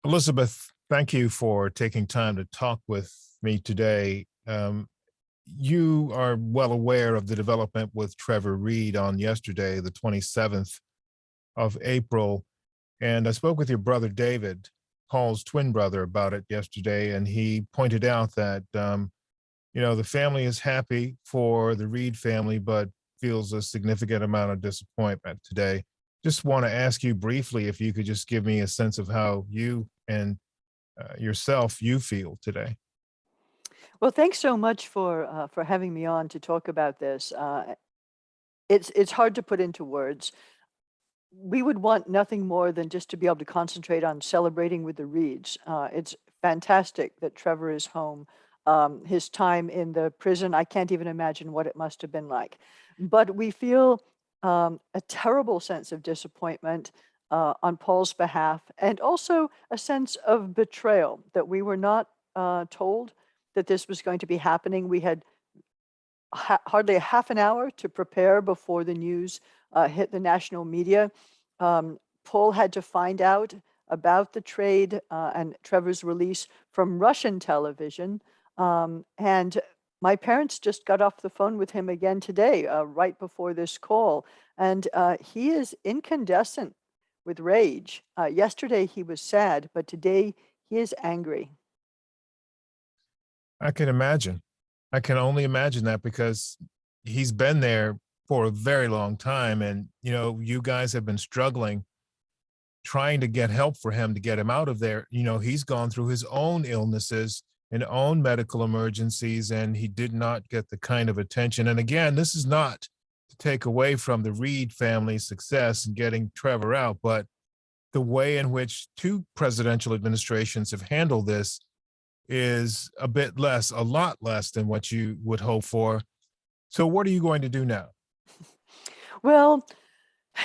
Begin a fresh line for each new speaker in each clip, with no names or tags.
Elizabeth, thank you for taking time to talk with me today. You are well aware of the development with Trevor Reed on yesterday, the 27th of April. And I spoke with your brother, David, Paul's twin brother, about it yesterday. And he pointed out that, the family is happy for the Reed family, but feels a significant amount of disappointment today. Just want to ask you briefly if you could just give me a sense of how you and yourself you feel today.
Well, thanks so much for having me on to talk about this. It's hard to put into words. We would want nothing more than just to be able to concentrate on celebrating with the Reeds. It's fantastic that Trevor is home. His time in the prison, I can't even imagine what it must have been like. But we feel a terrible sense of disappointment on Paul's behalf, and also a sense of betrayal that we were not told that this was going to be happening. We had hardly a half an hour to prepare before the news hit the national media. Paul had to find out about the trade and Trevor's release from Russian television. And my parents just got off the phone with him again today, right before this call. And he is incandescent with rage. Yesterday he was sad, but today he is angry.
I can imagine. I can only imagine that because he's been there for a very long time. And, you guys have been struggling trying to get help for him to get him out of there. He's gone through his own illnesses and own medical emergencies, and he did not get the kind of attention. And again, this is not to take away from the Reed family's success in getting Trevor out, but the way in which two presidential administrations have handled this is a lot less than what you would hope for. So what are you going to do now?
Well,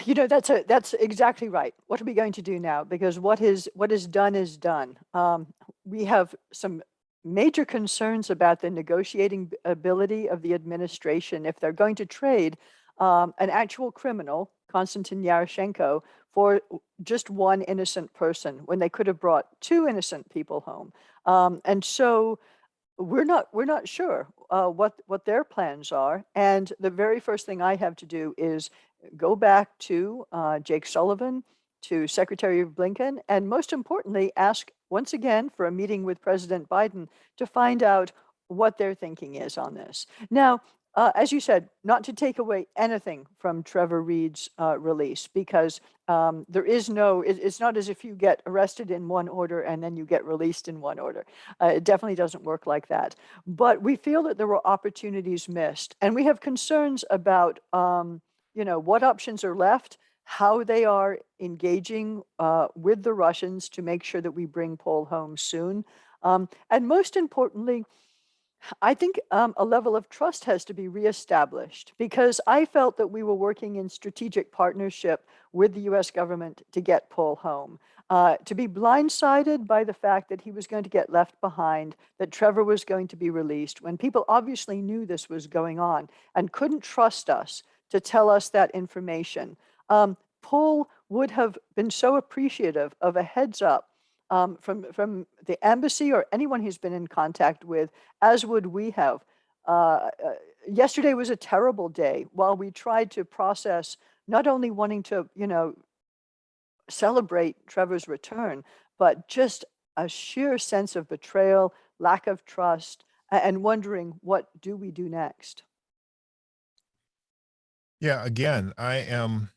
that's exactly right. What are we going to do now? Because what is done is done. We have some major concerns about the negotiating ability of the administration if they're going to trade an actual criminal, Konstantin Yaroshenko, for just one innocent person when they could have brought two innocent people home. And so we're not sure what their plans are. And the very first thing I have to do is go back to Jake Sullivan, to Secretary of Blinken, and most importantly, ask once again for a meeting with President Biden to find out what their thinking is on this. Now, as you said, not to take away anything from Trevor Reed's release, because there is no, it's not as if you get arrested in one order and then you get released in one order. It definitely doesn't work like that. But we feel that there were opportunities missed, and we have concerns about, what options are left, how they are engaging with the Russians to make sure that we bring Paul home soon. And most importantly, I think a level of trust has to be reestablished, because I felt that we were working in strategic partnership with the US government to get Paul home. To be blindsided by the fact that he was going to get left behind, that Trevor was going to be released, when people obviously knew this was going on and couldn't trust us to tell us that information. Paul would have been so appreciative of a heads up from the embassy or anyone he's been in contact with, as would we have. Yesterday was a terrible day while we tried to process not only wanting to, celebrate Trevor's return, but just a sheer sense of betrayal, lack of trust, and wondering what do we do next.
Yeah, again, I am,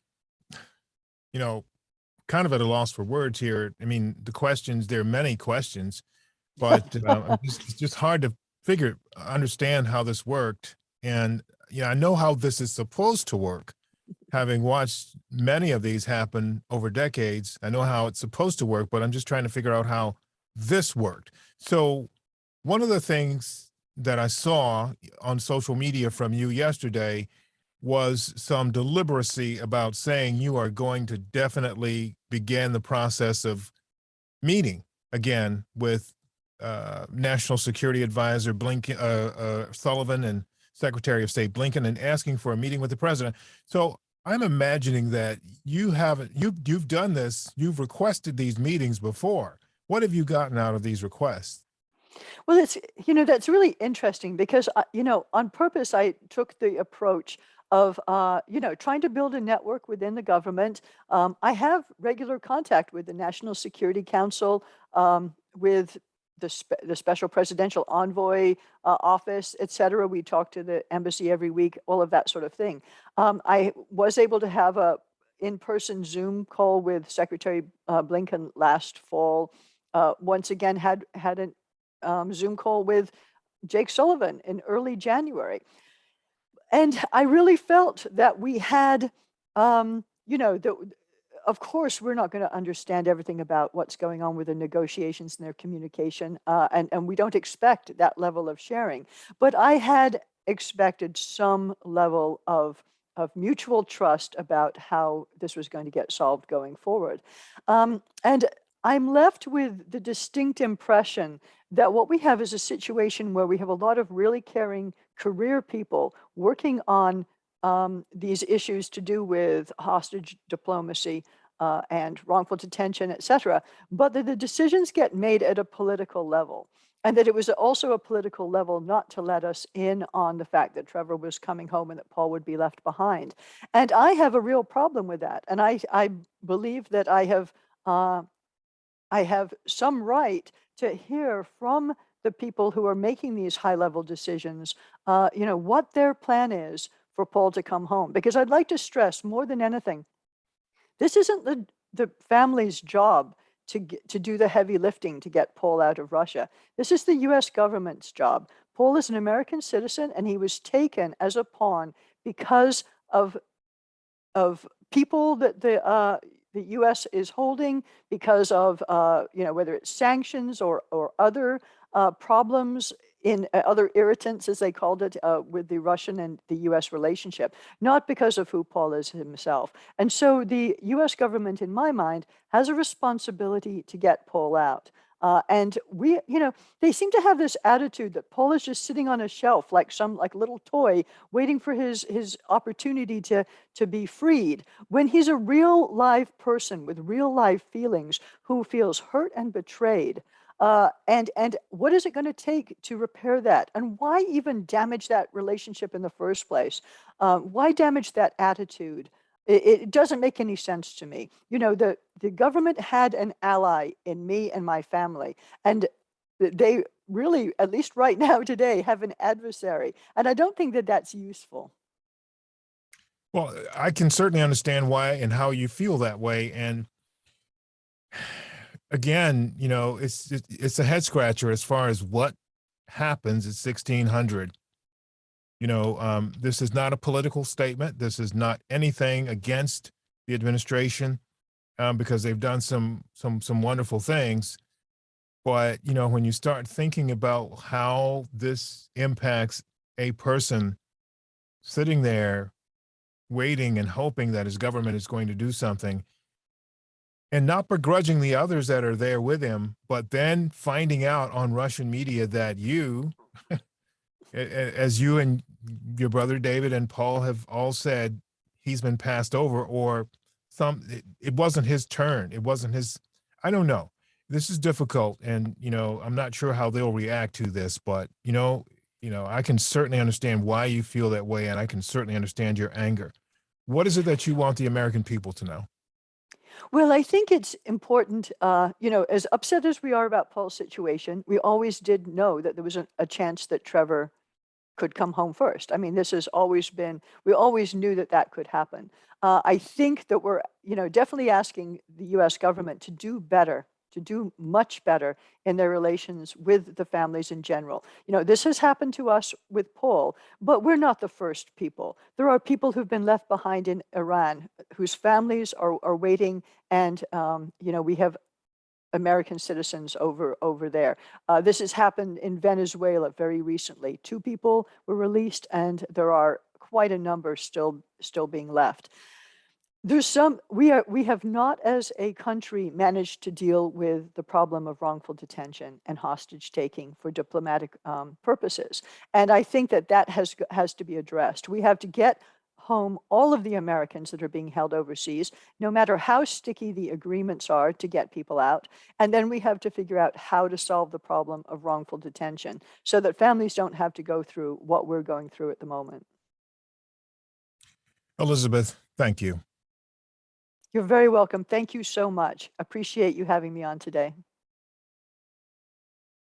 you know, kind of at a loss for words here. I mean, there are many questions, but it's just hard to understand how this worked. And, I know how this is supposed to work. Having watched many of these happen over decades, I know how it's supposed to work, but I'm just trying to figure out how this worked. So, one of the things that I saw on social media from you yesterday was some deliberacy about saying you are going to definitely begin the process of meeting again with National Security Advisor Blinken, Sullivan, and Secretary of State Blinken, and asking for a meeting with the president. So I'm imagining that you've done this, you've requested these meetings before, What have you gotten out of these requests?
Well, that's really interesting because, on purpose, I took the approach of, trying to build a network within the government. I have regular contact with the National Security Council, with the Special Presidential Envoy office, et cetera. We talk to the embassy every week, all of that sort of thing. I was able to have a in-person Zoom call with Secretary Blinken last fall. Once again, had an Zoom call with Jake Sullivan in early January. And I really felt that we had, of course, we're not going to understand everything about what's going on with the negotiations and their communication, and we don't expect that level of sharing. But I had expected some level of mutual trust about how this was going to get solved going forward. And I'm left with the distinct impression that what we have is a situation where we have a lot of really caring career people working on these issues to do with hostage diplomacy and wrongful detention, et cetera, but that the decisions get made at a political level. And that it was also a political level not to let us in on the fact that Trevor was coming home and that Paul would be left behind. And I have a real problem with that. And I believe that I have some right to hear from the people who are making these high level decisions, what their plan is for Paul to come home. Because I'd like to stress more than anything, this isn't the family's job to do the heavy lifting to get Paul out of Russia. This is the US government's job. Paul is an American citizen and he was taken as a pawn because of people that the U.S. is holding because of whether it's sanctions or other problems in other irritants, as they called it, with the Russian and the U.S. relationship, not because of who Paul is himself. And so the U.S. government, in my mind, has a responsibility to get Paul out. And they seem to have this attitude that Paul is just sitting on a shelf like some little toy, waiting for his opportunity to be freed. When he's a real live person with real live feelings who feels hurt and betrayed. And what is it going to take to repair that? And why even damage that relationship in the first place? Why damage that attitude? It doesn't make any sense to me. The government had an ally in me and my family, and they really, at least right now today, have an adversary. And I don't think that that's useful.
Well, I can certainly understand why and how you feel that way. And again, it's a head scratcher as far as what happens at 1600. This is not a political statement. This is not anything against the administration, because they've done some wonderful things. But when you start thinking about how this impacts a person sitting there waiting and hoping that his government is going to do something, and not begrudging the others that are there with him, but then finding out on Russian media that you, as you and your brother David and Paul have all said, he's been passed over, or it wasn't his turn. It wasn't his, I don't know. This is difficult. And, I'm not sure how they'll react to this, but, I can certainly understand why you feel that way. And I can certainly understand your anger. What is it that you want the American people to know?
Well, I think it's important, as upset as we are about Paul's situation, we always did know that there was a chance that Trevor could come home first. I mean, this has always been, we always knew that that could happen. I think that we're, definitely asking the US government to do better, to do much better in their relations with the families in general. This has happened to us with Paul, but we're not the first people. There are people who've been left behind in Iran whose families are waiting, and, we have American citizens over there. This has happened in Venezuela very recently. 2 people were released, and there are quite a number still being left. We have not, as a country, managed to deal with the problem of wrongful detention and hostage taking for diplomatic purposes, and I think that has to be addressed. We have to get home all of the Americans that are being held overseas, no matter how sticky the agreements are to get people out. And then we have to figure out how to solve the problem of wrongful detention so that families don't have to go through what we're going through at the moment.
Elizabeth, thank you.
You're very welcome. Thank you so much. Appreciate you having me on today.